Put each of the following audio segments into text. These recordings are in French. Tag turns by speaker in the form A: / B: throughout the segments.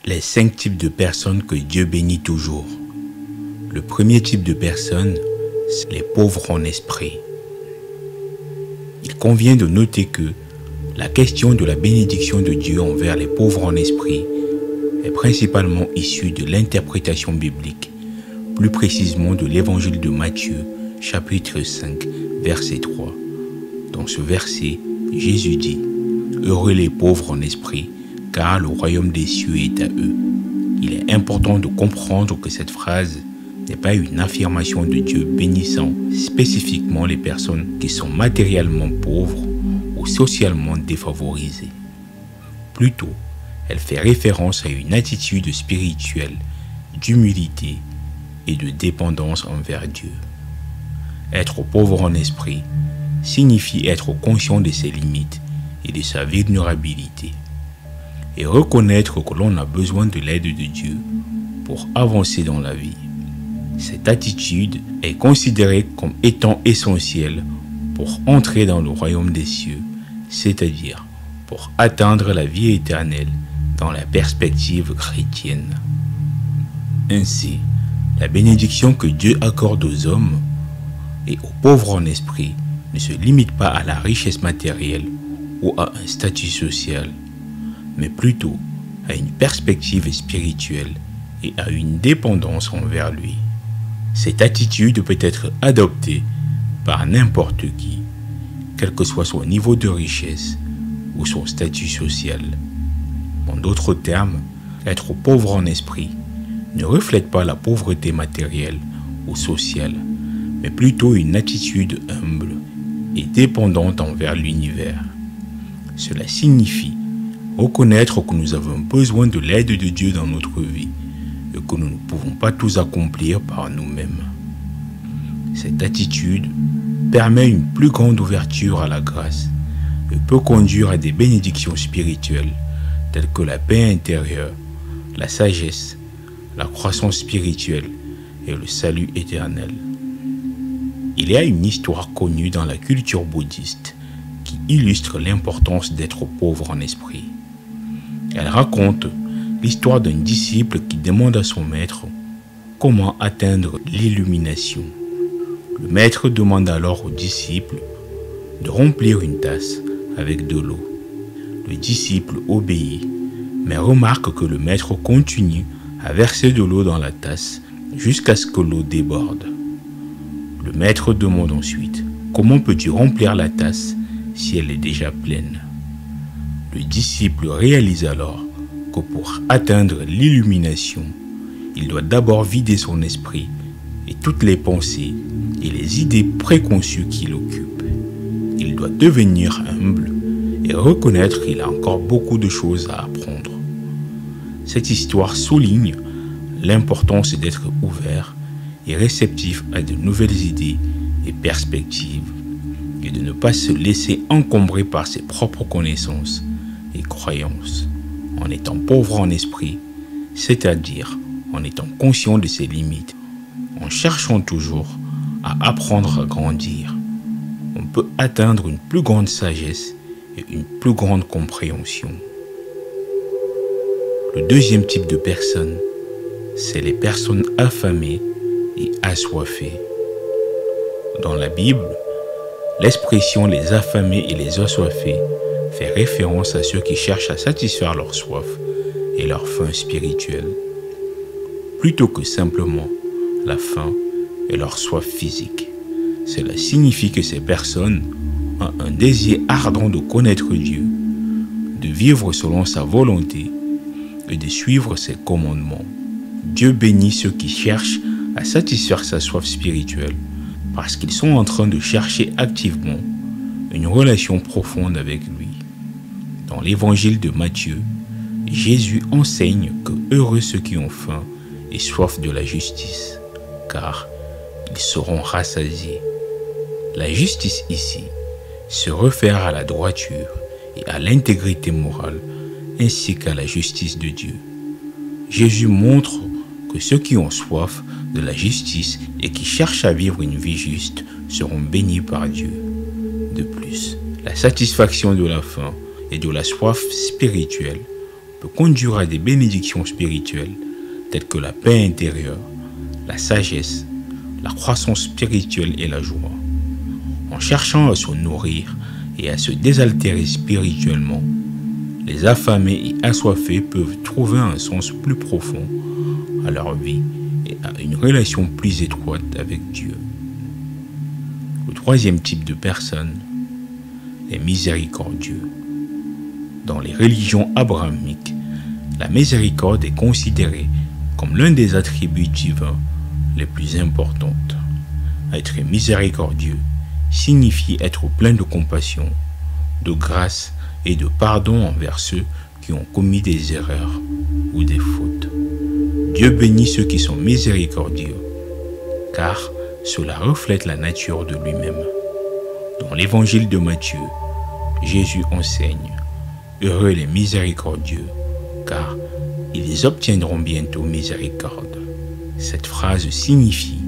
A: Les 5 types de personnes que Dieu bénit toujours. Le premier type de personnes, c'est les pauvres en esprit. Il convient de noter que la question de la bénédiction de Dieu envers les pauvres en esprit est principalement issue de l'interprétation biblique, plus précisément de l'évangile de Matthieu, chapitre 5, verset 3. Dans ce verset, Jésus dit « Heureux les pauvres en esprit, car le royaume des cieux est à eux ». Il est important de comprendre que cette phrase n'est pas une affirmation de Dieu bénissant spécifiquement les personnes qui sont matériellement pauvres ou socialement défavorisées. Plutôt, elle fait référence à une attitude spirituelle d'humilité et de dépendance envers Dieu. Être pauvre en esprit signifie être conscient de ses limites et de sa vulnérabilité, et reconnaître que l'on a besoin de l'aide de Dieu pour avancer dans la vie. Cette attitude est considérée comme étant essentielle pour entrer dans le royaume des cieux, c'est-à-dire pour atteindre la vie éternelle dans la perspective chrétienne. Ainsi, la bénédiction que Dieu accorde aux hommes et aux pauvres en esprit ne se limite pas à la richesse matérielle ou à un statut social, mais plutôt à une perspective spirituelle et à une dépendance envers lui. Cette attitude peut être adoptée par n'importe qui, quel que soit son niveau de richesse ou son statut social. En d'autres termes, être pauvre en esprit ne reflète pas la pauvreté matérielle ou sociale, mais plutôt une attitude humble et dépendante envers l'univers. Cela signifie reconnaître que nous avons besoin de l'aide de Dieu dans notre vie et que nous ne pouvons pas tout accomplir par nous-mêmes. Cette attitude permet une plus grande ouverture à la grâce et peut conduire à des bénédictions spirituelles telles que la paix intérieure, la sagesse, la croissance spirituelle et le salut éternel. Il y a une histoire connue dans la culture bouddhiste qui illustre l'importance d'être pauvre en esprit. Elle raconte l'histoire d'un disciple qui demande à son maître comment atteindre l'illumination. Le maître demande alors au disciple de remplir une tasse avec de l'eau. Le disciple obéit, mais remarque que le maître continue à verser de l'eau dans la tasse jusqu'à ce que l'eau déborde. Le maître demande ensuite « Comment peux-tu remplir la tasse si elle est déjà pleine ?» Le disciple réalise alors que pour atteindre l'illumination, il doit d'abord vider son esprit et toutes les pensées et les idées préconçues qui l'occupent. Il doit devenir humble et reconnaître qu'il a encore beaucoup de choses à apprendre. Cette histoire souligne l'importance d'être ouvert et réceptif à de nouvelles idées et perspectives et de ne pas se laisser encombrer par ses propres connaissances et croyances en étant pauvre en esprit, c'est-à-dire en étant conscient de ses limites, en cherchant toujours à apprendre à grandir. On peut atteindre une plus grande sagesse et une plus grande compréhension. Le deuxième type de personnes, c'est les personnes affamées et assoiffées. Dans la Bible, l'expression « les affamés et les assoiffés » fait référence à ceux qui cherchent à satisfaire leur soif et leur faim spirituelle, plutôt que simplement la faim et leur soif physique. Cela signifie que ces personnes ont un désir ardent de connaître Dieu, de vivre selon sa volonté et de suivre ses commandements. Dieu bénit ceux qui cherchent à satisfaire sa soif spirituelle parce qu'ils sont en train de chercher activement une relation profonde avec lui. Dans l'évangile de Matthieu, Jésus enseigne que heureux ceux qui ont faim et soif de la justice, car ils seront rassasiés. La justice ici se réfère à la droiture et à l'intégrité morale, ainsi qu'à la justice de Dieu. Jésus montre que ceux qui ont soif de la justice et qui cherchent à vivre une vie juste seront bénis par Dieu. De plus, la satisfaction de la faim et de la soif spirituelle peut conduire à des bénédictions spirituelles telles que la paix intérieure, la sagesse, la croissance spirituelle et la joie. En cherchant à se nourrir et à se désaltérer spirituellement, les affamés et assoiffés peuvent trouver un sens plus profond à leur vie et à une relation plus étroite avec Dieu. Le troisième type de personnes, les miséricordieux. Dans les religions abrahamiques, la miséricorde est considérée comme l'un des attributs divins les plus importants. Être miséricordieux signifie être plein de compassion, de grâce et de pardon envers ceux qui ont commis des erreurs ou des fautes. Dieu bénit ceux qui sont miséricordieux, car cela reflète la nature de lui-même. Dans l'évangile de Matthieu, Jésus enseigne « Heureux les miséricordieux, car ils obtiendront bientôt miséricorde ». Cette phrase signifie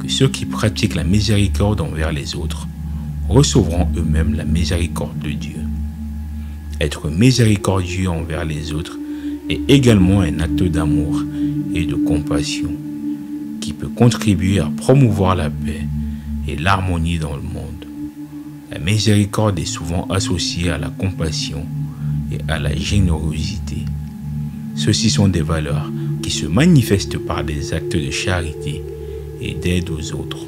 A: que ceux qui pratiquent la miséricorde envers les autres recevront eux-mêmes la miséricorde de Dieu. Être miséricordieux envers les autres est également un acte d'amour et de compassion qui peut contribuer à promouvoir la paix et l'harmonie dans le monde. La miséricorde est souvent associée à la compassion et à la générosité. Ceux-ci sont des valeurs qui se manifestent par des actes de charité et d'aide aux autres.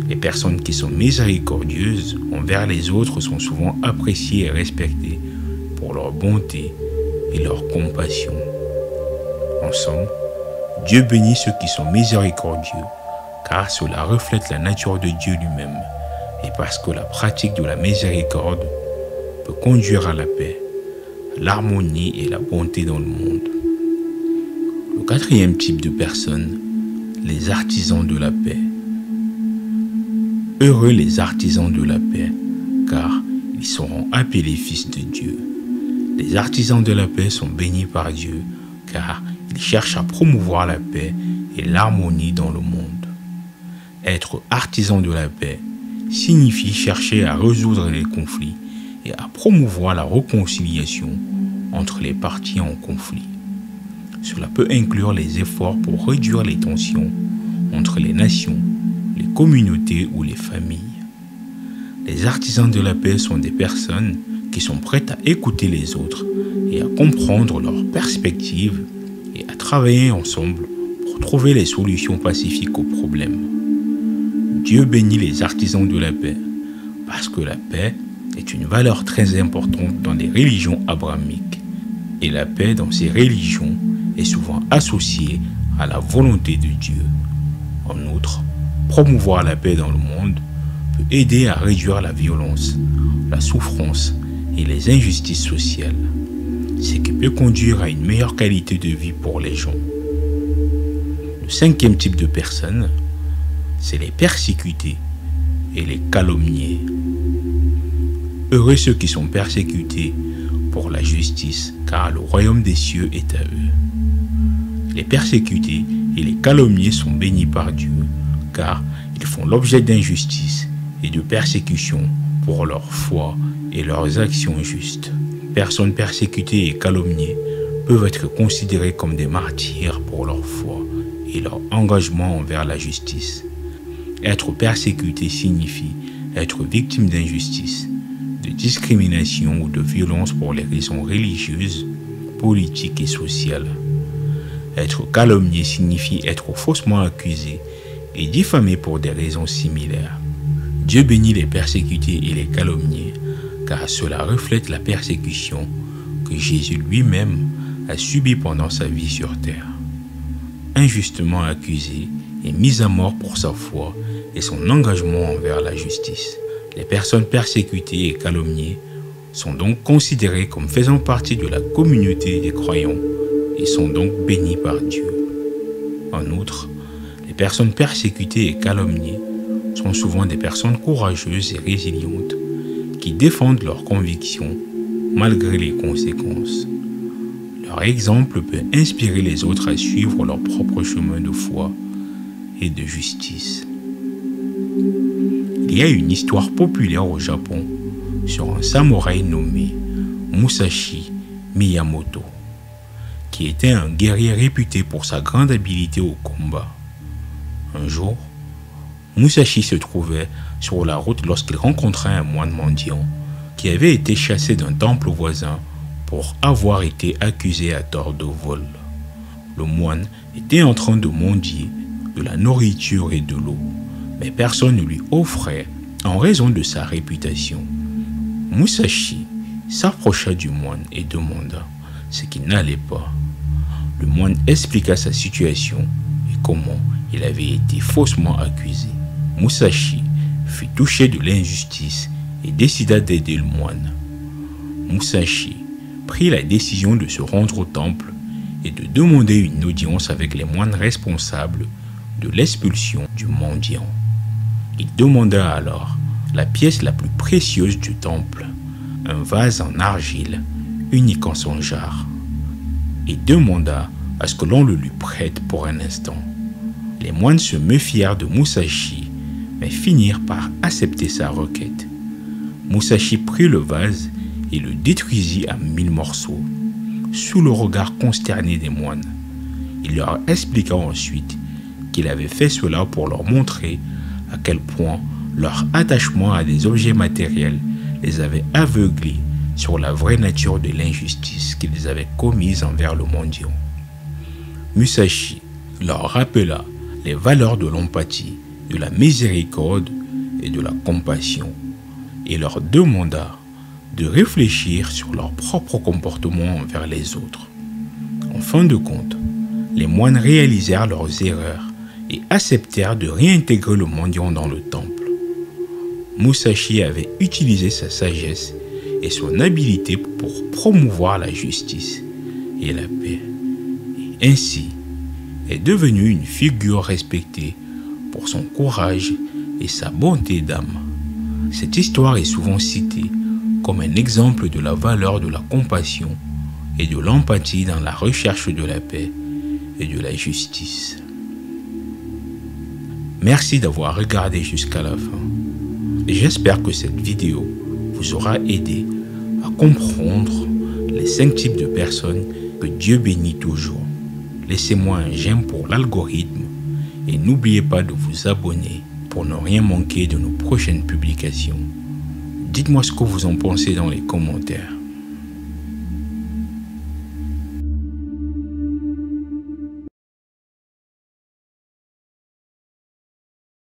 A: Les personnes qui sont miséricordieuses envers les autres sont souvent appréciées et respectées pour leur bonté et leur compassion. Ensemble, Dieu bénit ceux qui sont miséricordieux, car cela reflète la nature de Dieu lui-même, et parce que la pratique de la miséricorde peut conduire à la paix, à l'harmonie et la bonté dans le monde. Le quatrième type de personnes, les artisans de la paix. Heureux les artisans de la paix, car ils seront appelés fils de Dieu. Les artisans de la paix sont bénis par Dieu, car ils cherchent à promouvoir la paix et l'harmonie dans le monde. Être artisan de la paix signifie chercher à résoudre les conflits et à promouvoir la réconciliation entre les parties en conflit. Cela peut inclure les efforts pour réduire les tensions entre les nations, les communautés ou les familles. Les artisans de la paix sont des personnes qui sont prêtes à écouter les autres et à comprendre leurs perspectives et à travailler ensemble pour trouver les solutions pacifiques aux problèmes. Dieu bénit les artisans de la paix parce que la paix est une valeur très importante dans les religions abrahamiques et la paix dans ces religions est souvent associée à la volonté de Dieu. En outre, promouvoir la paix dans le monde peut aider à réduire la violence, la souffrance et les injustices sociales, ce qui peut conduire à une meilleure qualité de vie pour les gens. Le cinquième type de personnes, c'est les persécutés et les calomniés. Heureux ceux qui sont persécutés pour la justice, car le royaume des cieux est à eux. Les persécutés et les calomniés sont bénis par Dieu, car ils font l'objet d'injustice et de persécution pour leur foi et leurs actions justes. Personnes persécutées et calomniées peuvent être considérées comme des martyrs pour leur foi et leur engagement envers la justice. Être persécuté signifie être victime d'injustice, de discrimination ou de violence pour les raisons religieuses, politiques et sociales. Être calomnié signifie être faussement accusé et diffamé pour des raisons similaires. Dieu bénit les persécutés et les calomniés, car cela reflète la persécution que Jésus lui-même a subie pendant sa vie sur terre. Injustement accusé et mis à mort pour sa foi et son engagement envers la justice. Les personnes persécutées et calomniées sont donc considérées comme faisant partie de la communauté des croyants et sont donc bénies par Dieu. En outre, les personnes persécutées et calomniées sont souvent des personnes courageuses et résilientes qui défendent leurs convictions malgré les conséquences. Leur exemple peut inspirer les autres à suivre leur propre chemin de foi et de justice. Il y a une histoire populaire au Japon sur un samouraï nommé Musashi Miyamoto. qui était un guerrier réputé pour sa grande habileté au combat. Un jour, Musashi se trouvait sur la route lorsqu'il rencontra un moine mendiant qui avait été chassé d'un temple voisin pour avoir été accusé à tort de vol. Le moine était en train de mendier de la nourriture et de l'eau, mais personne ne lui offrait en raison de sa réputation. Musashi s'approcha du moine et demanda ce qui n'allait pas. Le moine expliqua sa situation et comment il avait été faussement accusé. Musashi fut touché de l'injustice et décida d'aider le moine. Musashi prit la décision de se rendre au temple et de demander une audience avec les moines responsables de l'expulsion du mendiant. Il demanda alors la pièce la plus précieuse du temple, un vase en argile unique en son genre, et demanda à ce que l'on le lui prête pour un instant. Les moines se méfièrent de Musashi, mais finirent par accepter sa requête. Musashi prit le vase et le détruisit à 1000 morceaux, sous le regard consterné des moines. Il leur expliqua ensuite qu'il avait fait cela pour leur montrer à quel point leur attachement à des objets matériels les avait aveuglés sur la vraie nature de l'injustice qu'ils avaient commise envers le mendiant. Musashi leur rappela les valeurs de l'empathie, de la miséricorde et de la compassion, et leur demanda de réfléchir sur leur propre comportement envers les autres. En fin de compte, les moines réalisèrent leurs erreurs et acceptèrent de réintégrer le mendiant dans le temple. Musashi avait utilisé sa sagesse et son habileté pour promouvoir la justice et la paix, et ainsi est devenu une figure respectée pour son courage et sa bonté d'âme. Cette histoire est souvent citée comme un exemple de la valeur de la compassion et de l'empathie dans la recherche de la paix et de la justice. Merci d'avoir regardé jusqu'à la fin. J'espère que cette vidéo vous aura aidé à comprendre les 5 types de personnes que Dieu bénit toujours. Laissez-moi un j'aime pour l'algorithme et n'oubliez pas de vous abonner pour ne rien manquer de nos prochaines publications. Dites-moi ce que vous en pensez dans les commentaires.